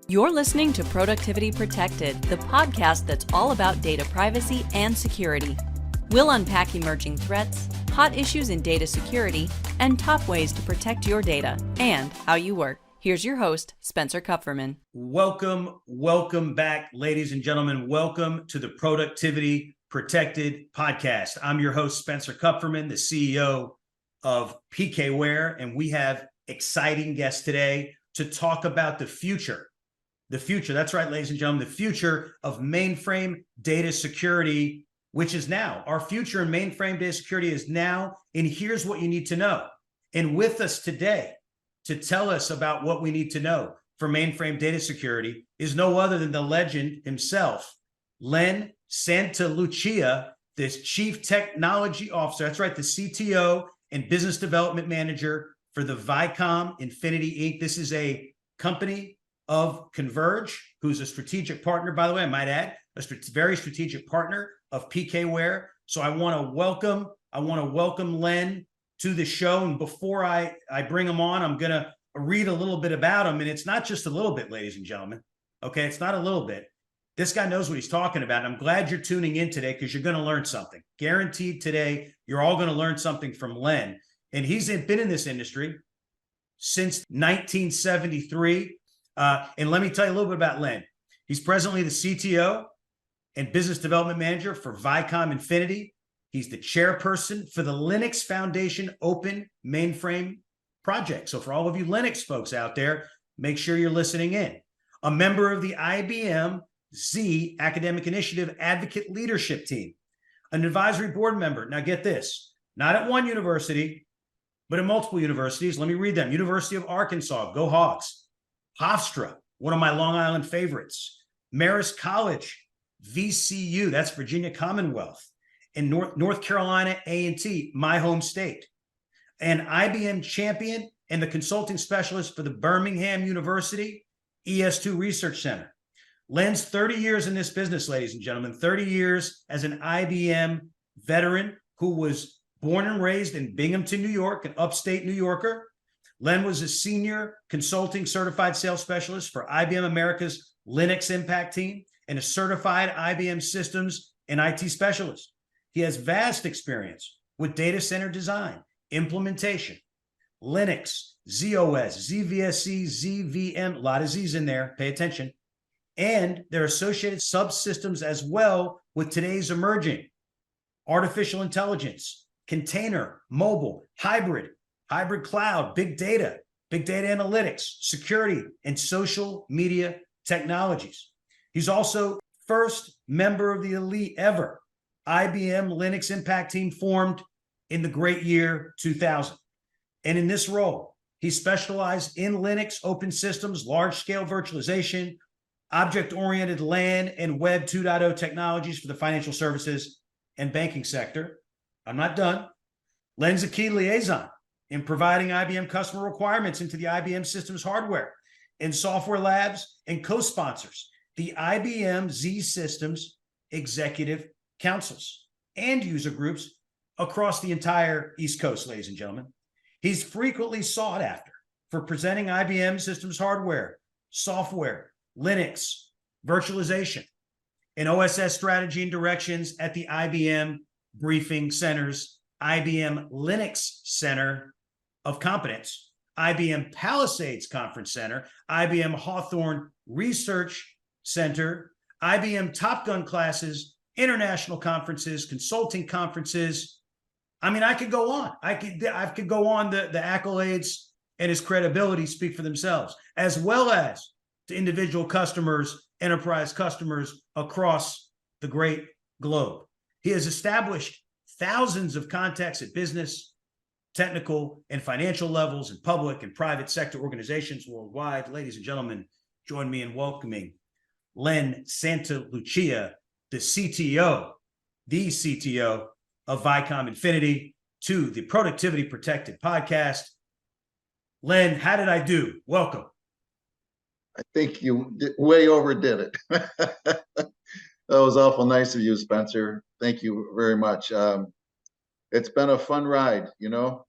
You're listening to Productivity Protected, the podcast that's all about data privacy and security. We'll unpack emerging threats, hot issues in data security, and top ways to protect your data and how you work. Here's your host, Spencer Kupferman. Welcome back, ladies and gentlemen. Welcome to the Productivity Protected podcast. I'm your host, Spencer Kupferman, the CEO of PKware, and we have exciting guests today to talk about the future. The future, that's right, ladies and gentlemen, the future of mainframe data security, which is now. Our future in mainframe data security is now, and here's what you need to know. And with us today to tell us about what we need to know for mainframe data security is no other than the legend himself, Len Santalucia, this Chief Technology Officer. That's right, the CTO and Business Development Manager for the Vicom Infinity Inc. This is a company of Converge, who's a strategic partner, by the way, I might add, very strategic partner of PKware. So I want to welcome Len to the show. And before I bring him on, I'm going to read a little bit about him. And it's not just a little bit, ladies and gentlemen. Okay, it's not a little bit. This guy knows what he's talking about. And I'm glad you're tuning in today because you're going to learn something. Guaranteed today, you're all going to learn something from Len. And he's been in this industry since 1973. And let me tell you a little bit about Len. He's presently the CTO and Business Development Manager for Vicom Infinity. He's the chairperson for the Linux Foundation Open Mainframe Project. So for all of you Linux folks out there, make sure you're listening in. A member of the IBM Z Academic Initiative Advocate Leadership Team. An advisory board member. Now get this, not at one university, but at multiple universities. Let me read them. University of Arkansas, go Hogs. Hofstra, one of my Long Island favorites. Marist College, VCU, that's Virginia Commonwealth. And North Carolina A&T, my home state. And IBM champion and the consulting specialist for the Birmingham University ES2 Research Center. Len's 30 years in this business, ladies and gentlemen, 30 years as an IBM veteran who was born and raised in Binghamton, New York, an upstate New Yorker. Len was a senior consulting certified sales specialist for IBM America's Linux Impact Team and a certified IBM systems and IT specialist. He has vast experience with data center design, implementation, Linux, ZOS, ZVSC, ZVM, a lot of Z's in there, pay attention, and their associated subsystems as well with today's emerging artificial intelligence, container, mobile, hybrid cloud, big data analytics, security, and social media technologies. He's also first member of the elite ever IBM Linux Impact Team formed in the great year 2000. And in this role, he specialized in Linux open systems, large-scale virtualization, object-oriented LAN and Web 2.0 technologies for the financial services and banking sector. I'm not done. Len's a key liaison in providing IBM customer requirements into the IBM systems hardware and software labs, and co-sponsors the IBM Z Systems Executive Councils and user groups across the entire East Coast, ladies and gentlemen. He's frequently sought after for presenting IBM systems hardware, software, Linux, virtualization, and OSS strategy and directions at the IBM Briefing Center's IBM Linux Center of Competence, IBM Palisades Conference Center, IBM Hawthorne Research Center, IBM Top Gun classes, international conferences, consulting conferences. I mean, I could go on. I could go on. The accolades and his credibility speak for themselves, as well as to individual customers, enterprise customers across the great globe. He has established thousands of contacts at business, technical, and financial levels in public and private sector organizations worldwide. Ladies and gentlemen, join me in welcoming Len Santalucia, the CTO of Vicom Infinity, to the Productivity Protected podcast. Len, how did I do? Welcome. I think you way overdid it. That was awful nice of you, Spencer. Thank you very much. It's been a fun ride, you know.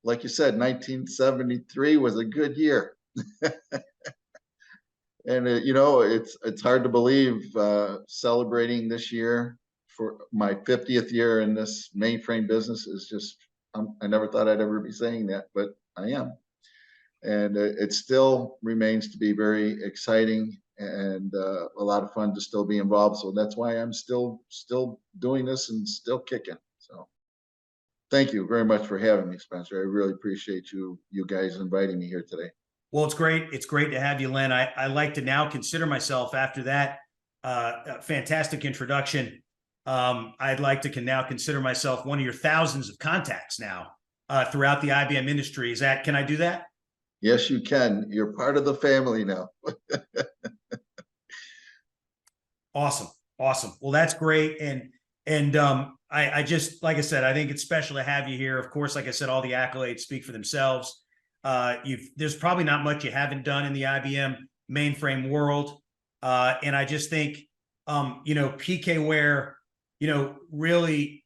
Like you said, 1973 was a good year. And it's hard to believe, celebrating this year for my 50th year in this mainframe business is just, I never thought I'd ever be saying that, but I am. And it still remains to be very exciting and a lot of fun to still be involved. So that's why I'm still doing this and still kicking. So thank you very much for having me, Spencer. I really appreciate you guys inviting me here today. Well, it's great. It's great to have you, Len. I like to now consider myself, after that fantastic introduction, I'd like to now consider myself one of your thousands of contacts now throughout the IBM industry. Can I do that? Yes, you can. You're part of the family now. Awesome. Awesome. Well, that's great. And I just, like I said, I think it's special to have you here. Of course, like I said, all the accolades speak for themselves. There's probably not much you haven't done in the IBM mainframe world. And I just think, PKware, really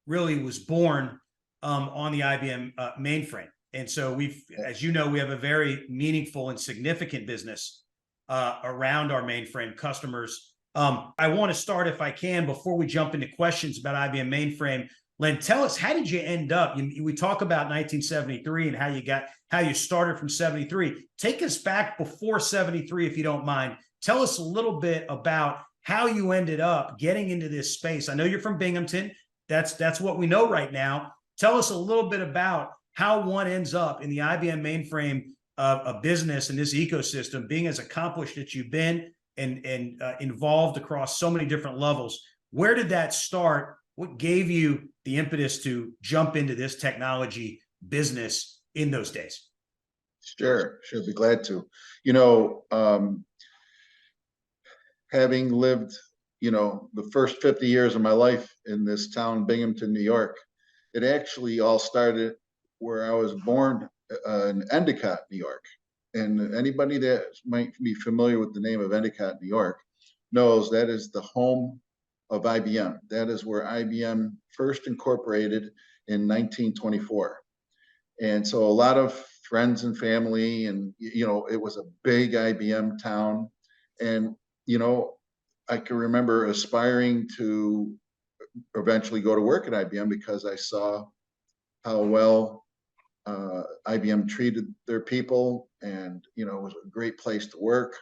was born on the IBM mainframe. And so as you know, we have a very meaningful and significant business around our mainframe customers. I want to start, if I can, before we jump into questions about IBM mainframe. Len, tell us, how did you end up? We talk about 1973 and how you started from 73. Take us back before 73, if you don't mind. Tell us a little bit about how you ended up getting into this space. I know you're from Binghamton. That's what we know right now. Tell us a little bit about how one ends up in the IBM mainframe a business in this ecosystem, being as accomplished as you've been and involved across so many different levels. Where did that start? What gave you the impetus to jump into this technology business in those days? Sure, be glad to. Having lived, the first 50 years of my life in this town, Binghamton, New York, it actually all started where I was born in Endicott, New York. And anybody that might be familiar with the name of Endicott, New York, knows that is the home of IBM. That is where IBM first incorporated in 1924. And so a lot of friends and family, and it was a big IBM town. And I can remember aspiring to eventually go to work at IBM because I saw how well IBM treated their people, and it was a great place to work.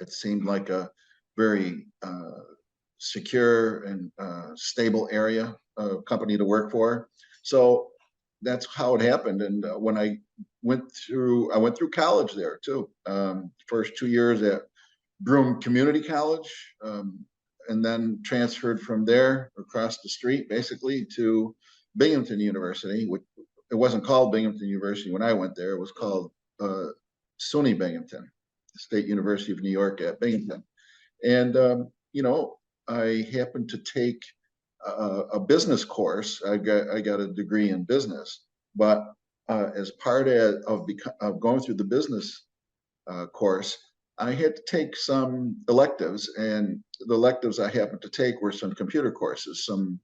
It seemed like a very secure and stable area company to work for. So that's how it happened. And when I went through college there too. First 2 years at Broome Community College, and then transferred from there across the street, basically, to Binghamton University. Which, it wasn't called Binghamton University when I went there. It was called SUNY Binghamton, State University of New York at Binghamton. And I happened to take a business course. I got a degree in business, but as part of going through the business course, I had to take some electives, and the electives I happened to take were some computer courses, some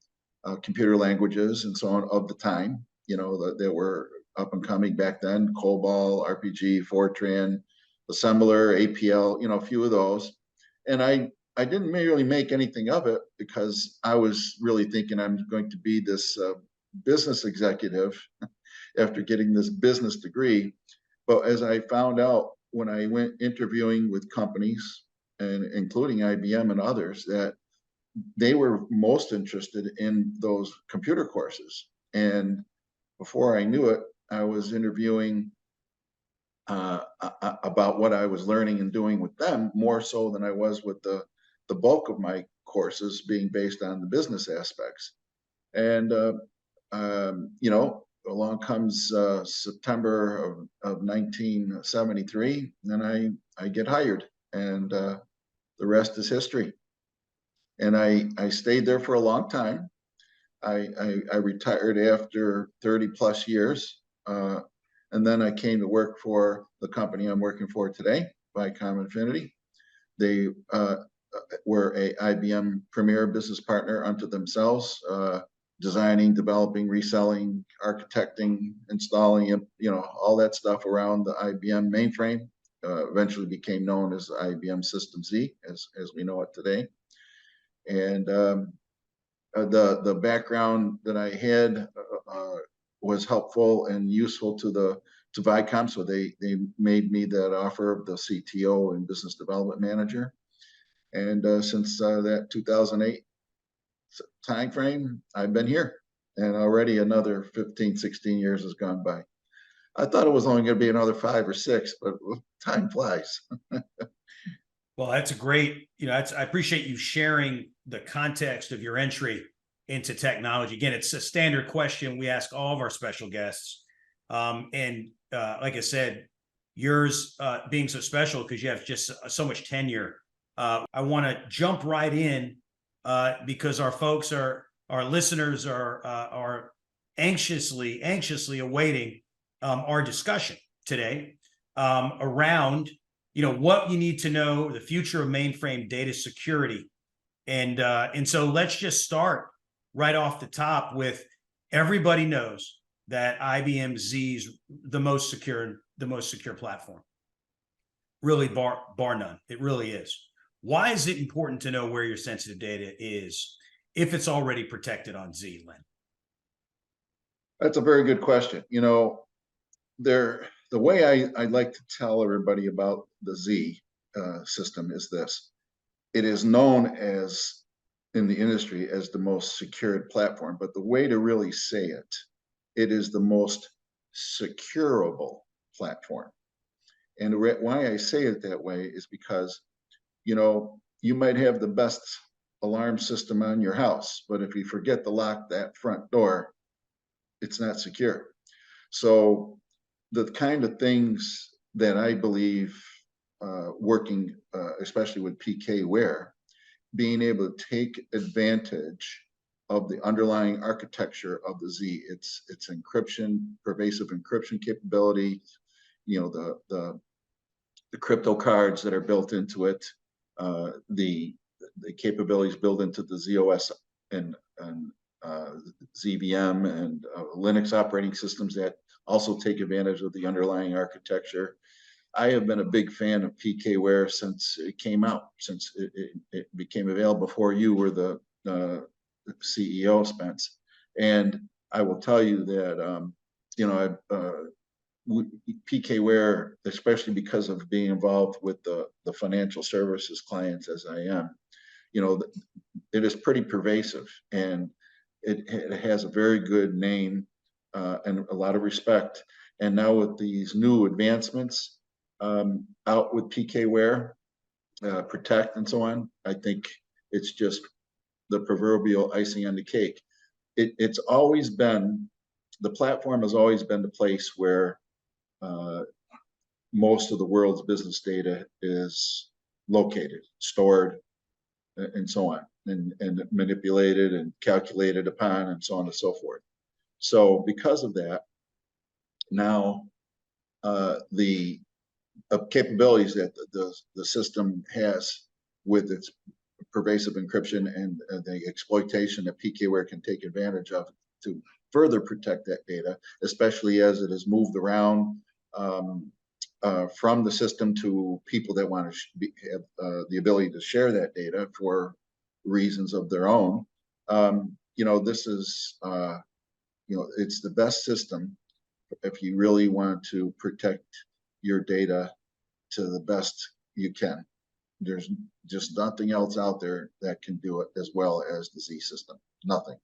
computer languages and so on of the time, that were up and coming back then: COBOL, RPG, Fortran, Assembler, APL, a few of those. And I didn't really make anything of it because I was really thinking I'm going to be this business executive after getting this business degree. But as I found out when I went interviewing with companies, and including IBM and others, that they were most interested in those computer courses. And before I knew it, I was interviewing about what I was learning and doing with them, more so than I was with the bulk of my courses being based on the business aspects. And along comes September of 1973, and I get hired, and the rest is history. And I stayed there for a long time. I retired after 30 plus years, and then I came to work for the company I'm working for today, Vicom Infinity. They were a IBM premier business partner unto themselves, designing, developing, reselling, architecting, installing, all that stuff around the IBM mainframe eventually became known as IBM System Z, as we know it today. And the background that I had was helpful and useful to Vicom, so they made me that offer of the CTO and business development manager. And since that 2008 timeframe, I've been here, and already another 15, 16 years has gone by. I thought it was only going to be another 5 or 6, but time flies. Well, that's a great, I appreciate you sharing the context of your entry into technology. Again, it's a standard question we ask all of our special guests. Like I said, yours being so special because you have just so much tenure. I want to jump right in because our listeners are anxiously awaiting our discussion today around what you need to know, the future of mainframe data security. And so let's just start right off the top with, everybody knows that IBM Z is the most secure platform. Really bar none. It really is. Why is it important to know where your sensitive data is if it's already protected on Z, Len? That's a very good question. The way I like to tell everybody about the Z system is this. It is known as, in the industry, as the most secured platform, but the way to really say it, it is the most securable platform. And why I say it that way is because, you might have the best alarm system on your house, but if you forget to lock that front door, it's not secure. So the kind of things that I believe working, especially with PKware, being able to take advantage of the underlying architecture of the Z, its encryption, pervasive encryption capability, the crypto cards that are built into it, the capabilities built into the ZOS and ZVM and Linux operating systems that also take advantage of the underlying architecture. I have been a big fan of PKware since it came out, since it became available before you were the CEO, Spence. And I will tell you that, PKware, especially because of being involved with the financial services clients as I am, it is pretty pervasive, and it has a very good name and a lot of respect. And now with these new advancements out with PKware, Protect and so on, I think it's just the proverbial icing on the cake. It's always been, the platform has always been the place where most of the world's business data is located, stored, and so on, and manipulated and calculated upon, and so on and so forth. So because of that, now the capabilities that the system has with its pervasive encryption and the exploitation that PKware can take advantage of to further protect that data, especially as it is moved around from the system to people that want to have the ability to share that data for reasons of their own. This is, it's the best system if you really want to protect your data to the best you can. There's just nothing else out there that can do it as well as the Z system. Nothing.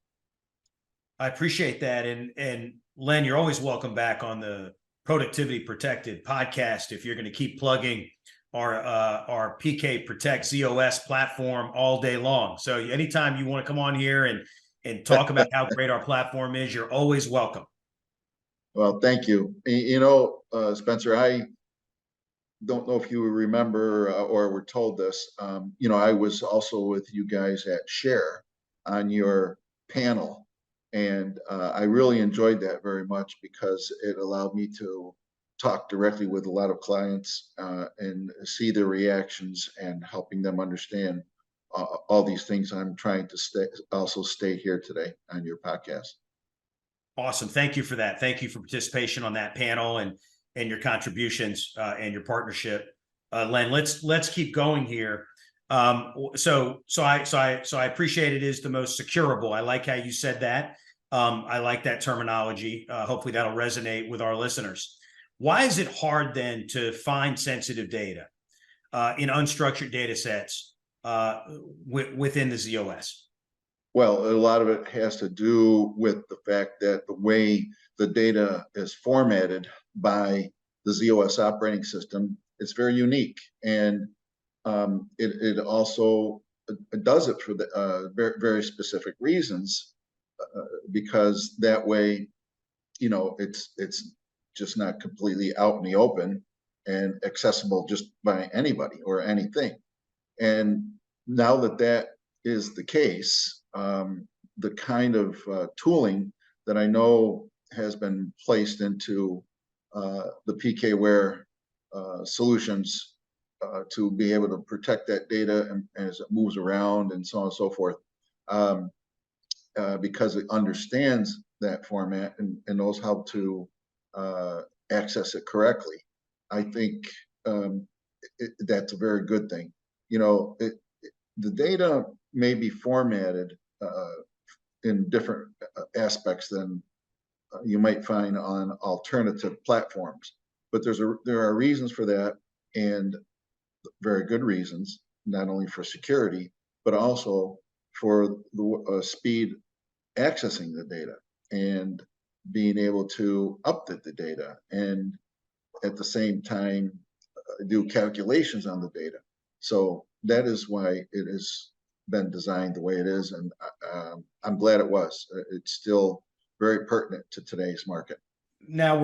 I appreciate that. And Len, you're always welcome back on the Productivity Protected podcast if you're going to keep plugging our PK Protect ZOS platform all day long. So anytime you want to come on here and talk about how great our platform is, you're always welcome. Well, thank you. Spencer, I don't know if you remember or were told this. I was also with you guys at Share on your panel, and I really enjoyed that very much because it allowed me to talk directly with a lot of clients and see their reactions and helping them understand all these things I'm trying to stay here today on your podcast. Awesome. Thank you for that. Thank you for participation on that panel. and your contributions and your partnership. Len, let's keep going here. So I appreciate it is the most securable. I like how you said that. I like that terminology. Hopefully that'll resonate with our listeners. Why is it hard then to find sensitive data in unstructured data sets within the ZOS? Well, a lot of it has to do with the fact that the way the data is formatted by the ZOS operating system is very unique, and it also does it for the very, very specific reasons, because that way, it's just not completely out in the open and accessible just by anybody or anything. And now that that is the case, the kind of tooling that I know has been placed into the PKware solutions to be able to protect that data and as it moves around and so on and so forth, because it understands that format and knows how to access it correctly. I think that's a very good thing. The data may be formatted in different aspects than you might find on alternative platforms, but there are reasons for that, and very good reasons, not only for security, but also for the speed accessing the data and being able to update the data and at the same time do calculations on the data. So that is why it has been designed the way it is, and I'm glad it was. It's still very pertinent to today's market. Now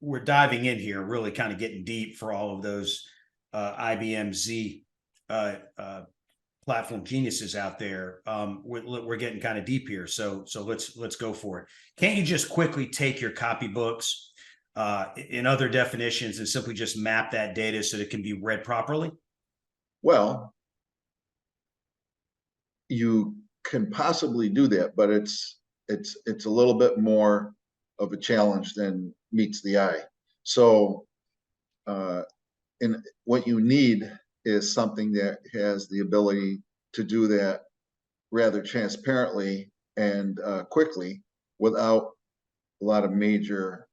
we're diving in here, really kind of getting deep for all of those IBM Z platform geniuses out there. We're getting kind of deep here, so let's go for it. Can't you just quickly take your copybooks in other definitions and simply just map that data so that it can be read properly? Well, you can possibly do that, but it's a little bit more of a challenge than meets the eye. So and what you need is something that has the ability to do that rather transparently and quickly without a lot of major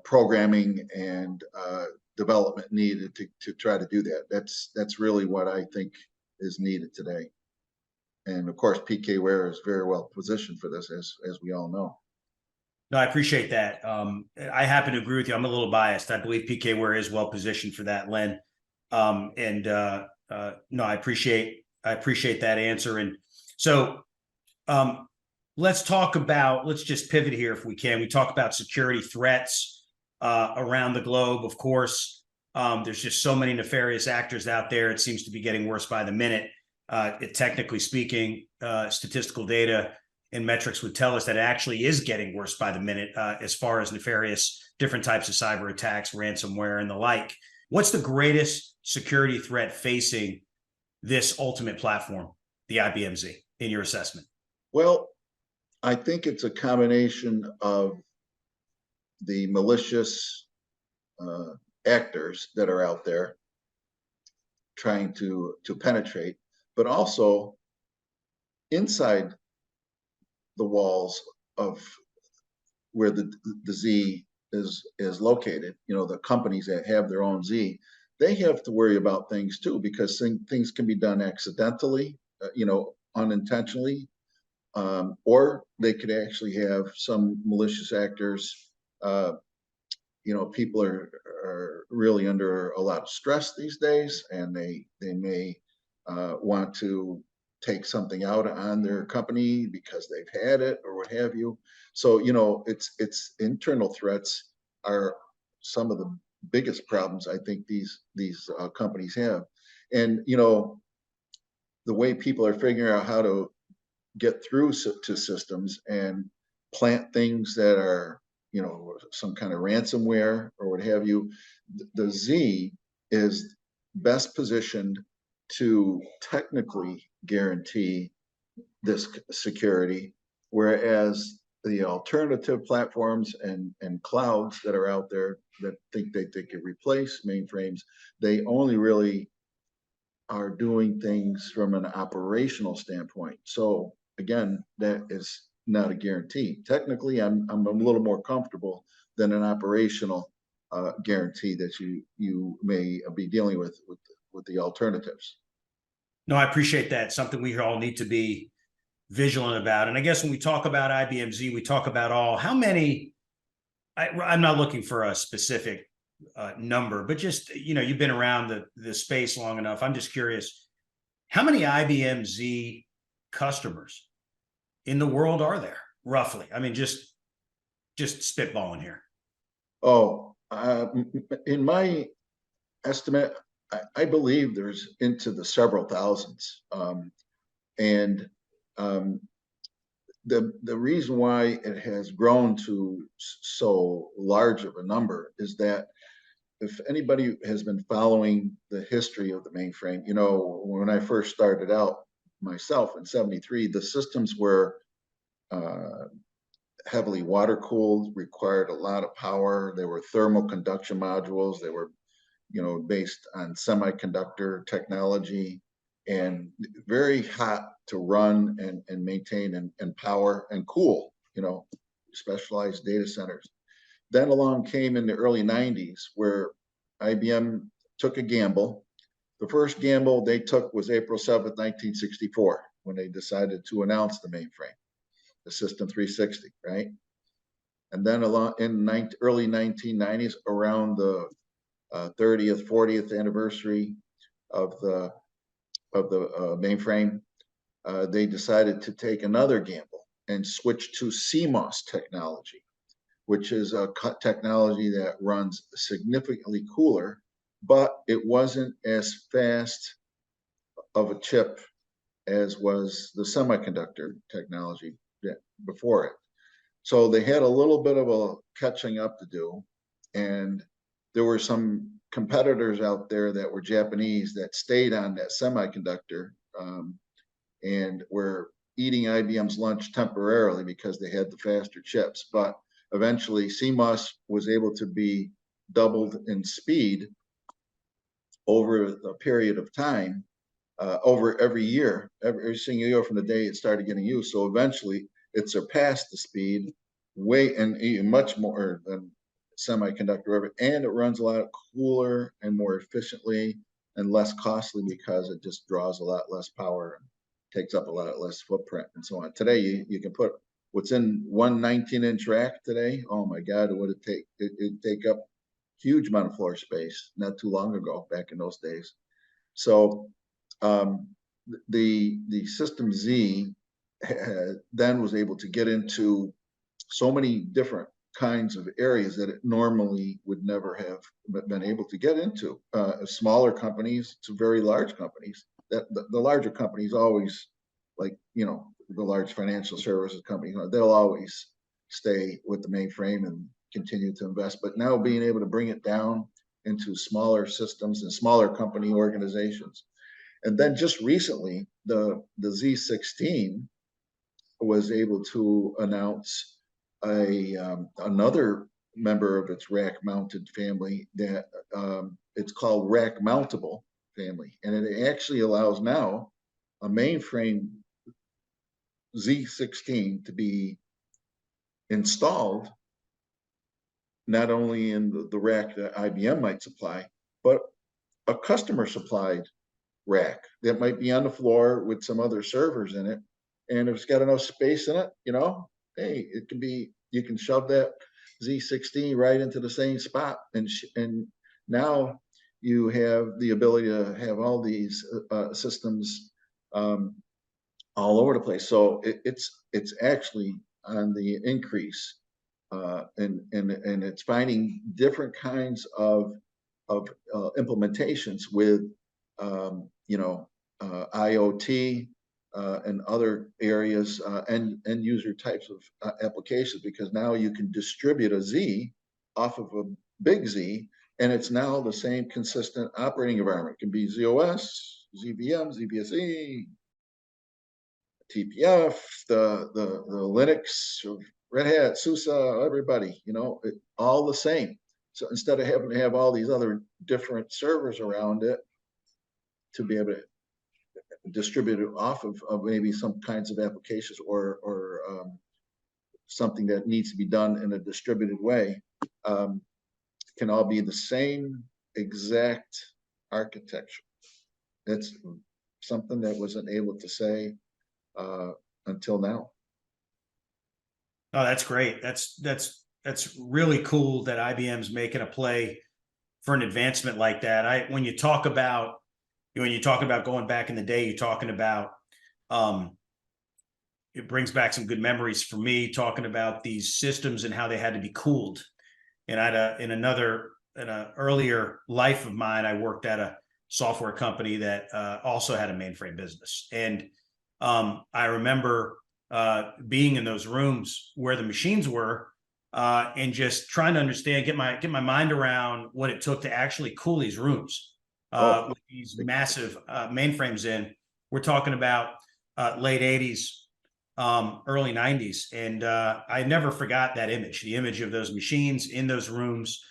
programming and development needed to try to do that. That's really what I think is needed today. And of course, PKware is very well positioned for this, as we all know. No, I appreciate that. I happen to agree with you. I'm a little biased. I believe PKware is well positioned for that, Len. No, I appreciate that answer. And so let's just pivot here if we can. We talk about security threats around the globe. Of course, there's just so many nefarious actors out there. It seems to be getting worse by the minute. Technically speaking, statistical data and metrics would tell us that it actually is getting worse by the minute as far as nefarious different types of cyber attacks, ransomware, and the like. What's the greatest security threat facing this ultimate platform, the IBM Z, in your assessment? Well, I think it's a combination of the malicious actors that are out there trying to penetrate, but also inside the walls of where the Z is located. The companies that have their own Z, they have to worry about things too, because things can be done accidentally, unintentionally, or they could actually have some malicious actors. People are really under a lot of stress these days, and they may want to take something out on their company because they've had it or what have you. So it's internal threats are some of the biggest problems I think these companies have. And the way people are figuring out how to get through to systems and plant things that are some kind of ransomware or what have you, the Z is best positioned to technically guarantee this security, whereas the alternative platforms and clouds that are out there that think they could replace mainframes, they only really are doing things from an operational standpoint. So again, that is not a guarantee. Technically, I'm a little more comfortable than an operational guarantee that you may be dealing with the alternatives. No, I appreciate that. Something we all need to be vigilant about. And I guess when we talk about IBM Z, we talk about how many, I'm not looking for a specific number, but just, you've been around the space long enough. I'm just curious, how many IBM Z customers in the world are there, roughly? I mean, just spitballing here. Oh, in my estimate, I believe there's into the several thousands. And the reason why it has grown to so large of a number is that if anybody has been following the history of the mainframe, when I first started out myself in '73, the systems were heavily water cooled, required a lot of power. They were thermal conduction modules. They were, based on semiconductor technology and very hot to run and maintain and power and cool, specialized data centers. Then along came in the early 90s where IBM took a gamble. The first gamble they took was April 7th, 1964, when they decided to announce the mainframe, the System 360, right? And then along in early 1990s, around the 30th, 40th anniversary of the mainframe, they decided to take another gamble and switch to CMOS technology, which is a technology that runs significantly cooler, but it wasn't as fast of a chip as was the semiconductor technology before it. So they had a little bit of a catching up to do. And there were some competitors out there that were Japanese that stayed on that semiconductor and were eating IBM's lunch temporarily because they had the faster chips. But eventually CMOS was able to be doubled in speed over a period of time, over every year, every single year from the day it started getting used. So eventually it surpassed the speed way and much more than semiconductor, and it runs a lot cooler and more efficiently and less costly because it just draws a lot less power and takes up a lot less footprint and so on. Today you can put what's in one 19-inch rack today. Oh my God, it would it'd take up huge amount of floor space not too long ago, back in those days. So the System Z then was able to get into so many different kinds of areas that it normally would never have been able to get into. Smaller companies to very large companies. That the larger companies always, like, the large financial services companies, they'll always stay with the mainframe and continue to invest. But now being able to bring it down into smaller systems and smaller company organizations. And then just recently, the Z16 was able to announce another member of its rack mounted family that it's called rack mountable family. And it actually allows now a mainframe Z16 to be installed not only in the rack that IBM might supply, but a customer supplied rack that might be on the floor with some other servers in it. And if it's got enough space in it, hey, it can be, you can shove that Z16 right into the same spot. And now you have the ability to have all these systems all over the place. So it's actually on the increase, and it's finding different kinds of implementations with IoT and other areas and user types of applications, because now you can distribute a Z off of a big Z, and it's now the same consistent operating environment. It can be ZOS, ZVM, ZVSE, TPF, the Linux Red Hat, SUSE, everybody, all the same. So instead of having to have all these other different servers around it to be able to distribute it off of maybe some kinds of applications or something that needs to be done in a distributed way, can all be the same exact architecture. It's something that wasn't able to say until now. Oh, that's great. That's really cool that IBM's making a play for an advancement like that. When you talk about going back in the day, you're talking about it brings back some good memories for me talking about these systems and how they had to be cooled. And in an earlier life of mine, I worked at a software company that also had a mainframe business, and I remember being in those rooms where the machines were, and just trying to understand, get my mind around what it took to actually cool these rooms with these massive mainframes in. We're talking about late 80s, early 90s. And I never forgot that image, the image of those machines in those rooms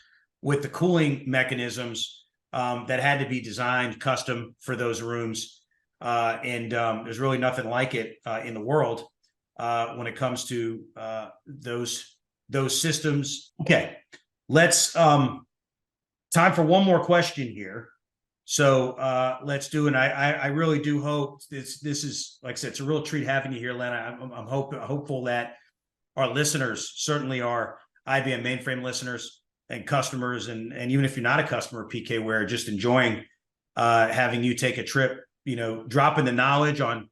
with the cooling mechanisms that had to be designed custom for those rooms. And there's really nothing like it in the world when it comes to those systems. Okay, let's time for one more question here. So let's do it. I really do hope this is, like I said, it's a real treat having you here, Len. I'm hopeful that our listeners certainly are IBM mainframe listeners and customers, and even if you're not a customer of PKware, just enjoying having you take a trip, dropping the knowledge on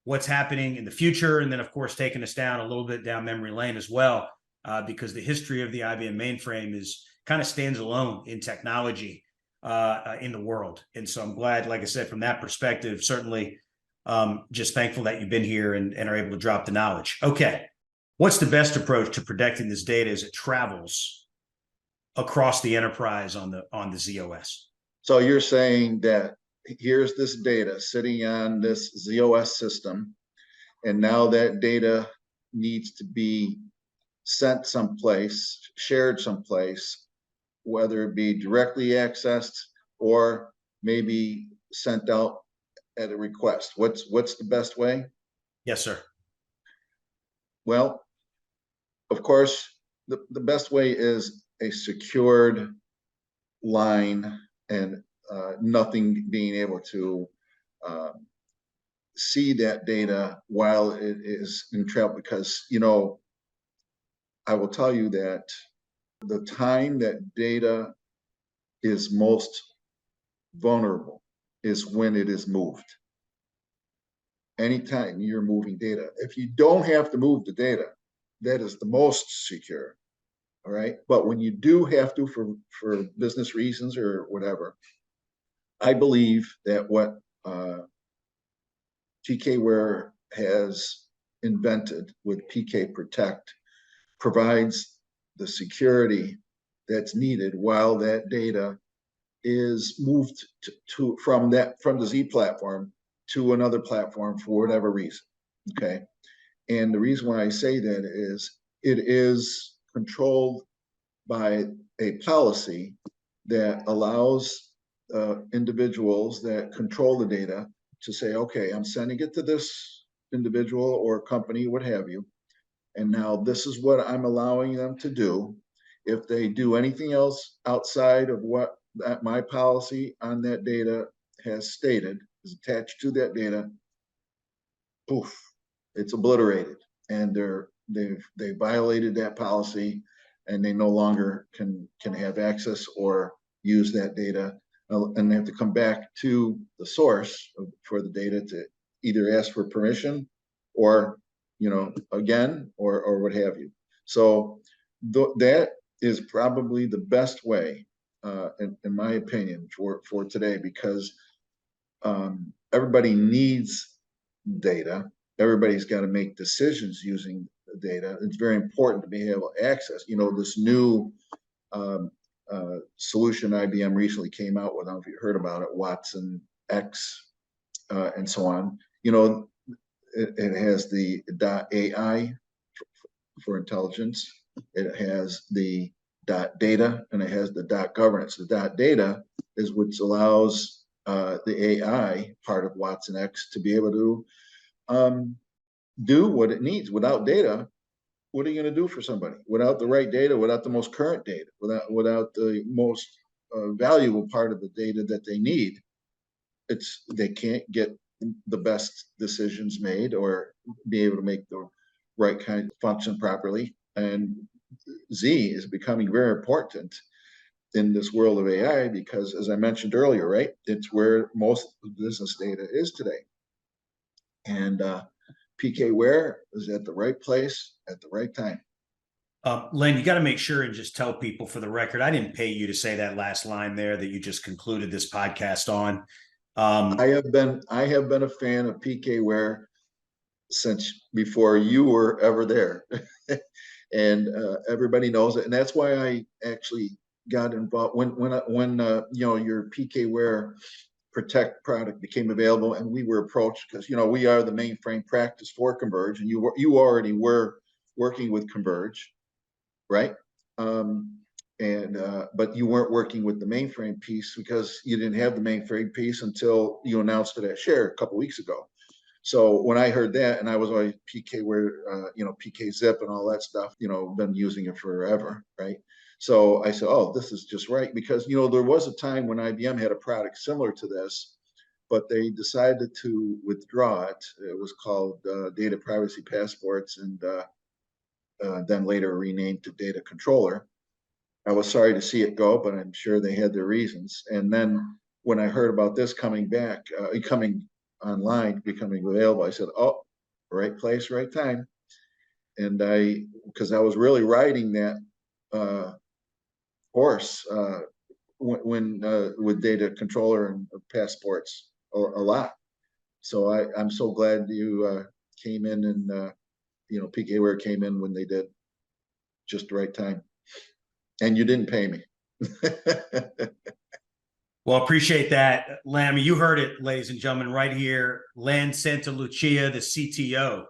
what's happening in the future, and then of course taking us down a little bit down memory lane as well, because the history of the IBM mainframe is kind of stands alone in technology in the world. And so I'm glad, like I said, from that perspective, certainly just thankful that you've been here and are able to drop the knowledge. Okay, what's the best approach to protecting this data as it travels across the enterprise on the ZOS? So you're saying that here's this data sitting on this ZOS system, and now that data needs to be sent someplace, shared someplace, whether it be directly accessed or maybe sent out at a request. What's the best way? Yes, sir. Well, of course, the best way is a secured line and nothing being able to see that data while it is in travel, because I will tell you that the time that data is most vulnerable is when it is moved. Anytime you're moving data, if you don't have to move the data, that is the most secure. All right. But when you do have to for business reasons or whatever, I believe that what PKware has invented with PK Protect provides the security that's needed while that data is moved from the Z platform to another platform for whatever reason. Okay. And the reason why I say that is it is controlled by a policy that allows individuals that control the data to say, okay, I'm sending it to this individual or company, what have you, and now this is what I'm allowing them to do. If they do anything else outside of what my policy on that data has stated, is attached to that data, poof, it's obliterated, and they violated that policy, and they no longer can have access or use that data, and they have to come back to the source for the data to either ask for permission or again or what have you. So that is probably the best way, in my opinion, for today, because everybody needs data. Everybody's got to make decisions using the data. It's very important to be able to access. This new solution IBM recently came out with, I don't know if you heard about it, Watson X, and so on. It has the .ai for intelligence. It has the .data and it has the .governance. The .data is which allows the AI part of Watson X to be able to do what it needs. Without data, what are you going to do for somebody? Without the right data, without the most current data, without the most valuable part of the data that they need, they can't get the best decisions made or be able to make the right kind of function properly. And Z is becoming very important in this world of AI because, as I mentioned earlier, right, it's where most business data is today. And PKware is at the right place at the right time. Len, you got to make sure and just tell people for the record, I didn't pay you to say that last line there that you just concluded this podcast on. I have been a fan of PKware since before you were ever there. And everybody knows it. And that's why I actually got involved when your PKware Protect product became available, and we were approached because we are the mainframe practice for Converge, and you already were working with Converge, right? But you weren't working with the mainframe piece because you didn't have the mainframe piece until you announced it at Share a couple weeks ago. So when I heard that, and I was always PKware, PK zip and all that stuff, been using it forever, right? So I said, oh, this is just right. Because, there was a time when IBM had a product similar to this, but they decided to withdraw it. It was called Data Privacy Passports, and then later renamed to Data Controller. I was sorry to see it go, but I'm sure they had their reasons. And then when I heard about this coming back, coming online, becoming available, I said, oh, right place, right time. And because I was really riding that horse when with Data Controller and Passports a lot. So I'm so glad you came in and PKware came in when they did, just the right time. And you didn't pay me. Well, appreciate that, Len. You heard it, ladies and gentlemen, right here. Len Santalucia, the CTO.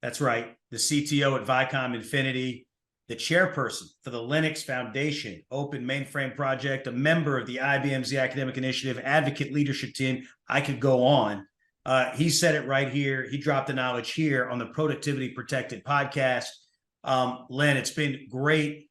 That's right, the CTO at Vicom Infinity, the chairperson for the Linux Foundation Open Mainframe Project, a member of the IBM Z Academic Initiative, advocate leadership team. I could go on. He said it right here. He dropped the knowledge here on the Productivity Protected podcast. Len, it's been great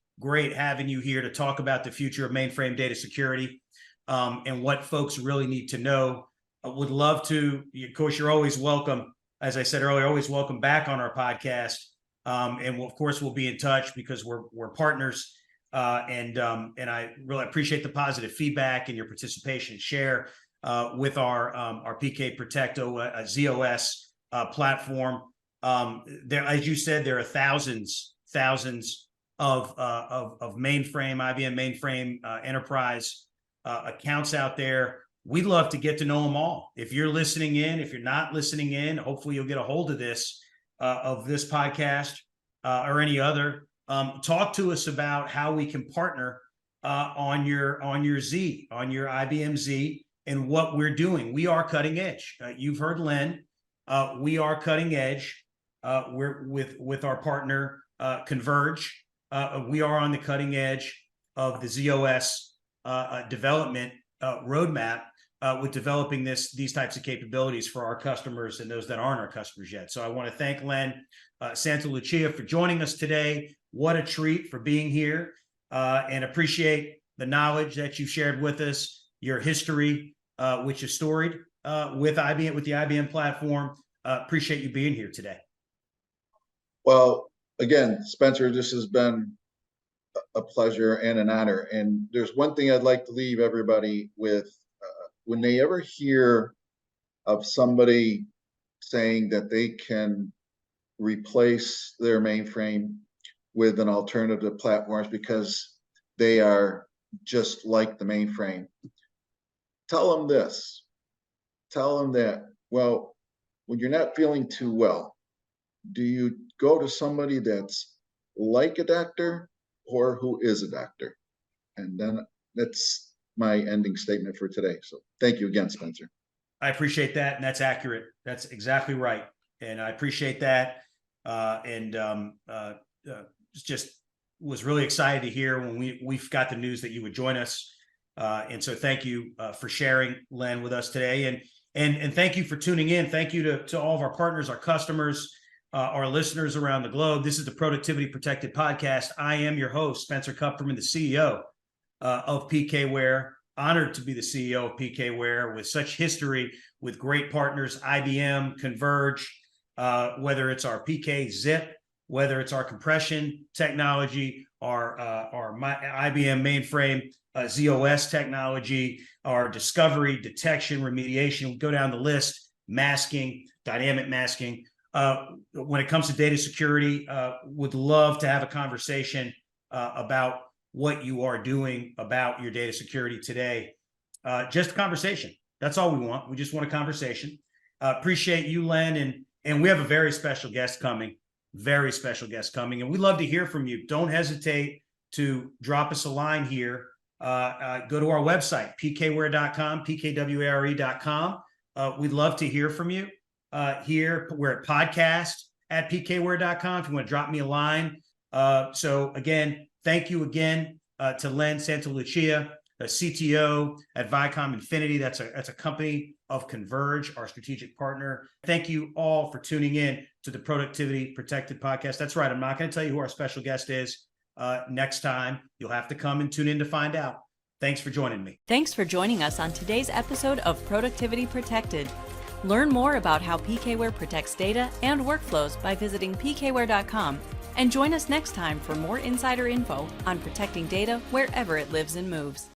having you here to talk about the future of mainframe data security and what folks really need to know. I would love to, of course, you're always welcome. As I said earlier, always welcome back on our podcast. And of course, we'll be in touch because we're partners. And I really appreciate the positive feedback and your participation. Share with our PK Protect ZOS platform. There, as you said, there are thousands of mainframe, IBM mainframe enterprise accounts out there. We'd love to get to know them all. If you're listening in, if you're not listening in, hopefully you'll get a hold of this podcast or any other. Talk to us about how we can partner on your Z, on your IBM Z, and what we're doing. We are cutting edge. You've heard Len. We are cutting edge. We're with our partner Converge. We are on the cutting edge of the ZOS development roadmap with developing these types of capabilities for our customers and those that aren't our customers yet. So I want to thank Len Santalucia for joining us today. What a treat for being here, and appreciate the knowledge that you shared with us, your history, which is storied with IBM, with the IBM platform. Appreciate you being here today. Well, again, Spencer, this has been a pleasure and an honor. And there's one thing I'd like to leave everybody with. When they ever hear of somebody saying that they can replace their mainframe with an alternative platforms because they are just like the mainframe, tell them this. Tell them that, well, when you're not feeling too well, do you go to somebody that's like a doctor or who is a doctor? And then that's my ending statement for today. So thank you again, Spencer. I appreciate that. And that's accurate. That's exactly right. And I appreciate that. just was really excited to hear when we got the news that you would join us. And so thank you for sharing, Len, with us today. And thank you for tuning in. Thank you to all of our partners, our customers, our listeners around the globe. This is the Productivity Protected Podcast. I am your host, Spencer Kupferman, the CEO of PKware. Honored to be the CEO of PKware with such history with great partners, IBM, Converge, whether it's our PK Zip, whether it's our compression technology, our IBM Mainframe ZOS technology, our discovery, detection, remediation. We go down the list, masking, dynamic masking. When it comes to data security, would love to have a conversation about what you are doing about your data security today. Just a conversation. That's all we want. We just want a conversation. Appreciate you, Len. And we have a very special guest coming. And we'd love to hear from you. Don't hesitate to drop us a line here. Go to our website, pkware.com, pkware.com. We'd love to hear from you. Here, we're at podcast@pkware.com if you want to drop me a line. So again, thank you again to Len Santalucia, the CTO at Vicom Infinity. That's a company of Converge, our strategic partner. Thank you all for tuning in to the Productivity Protected Podcast. That's right. I'm not going to tell you who our special guest is. Next time, you'll have to come and tune in to find out. Thanks for joining me. Thanks for joining us on today's episode of Productivity Protected. Learn more about how PKware protects data and workflows by visiting pkware.com, and join us next time for more insider info on protecting data wherever it lives and moves.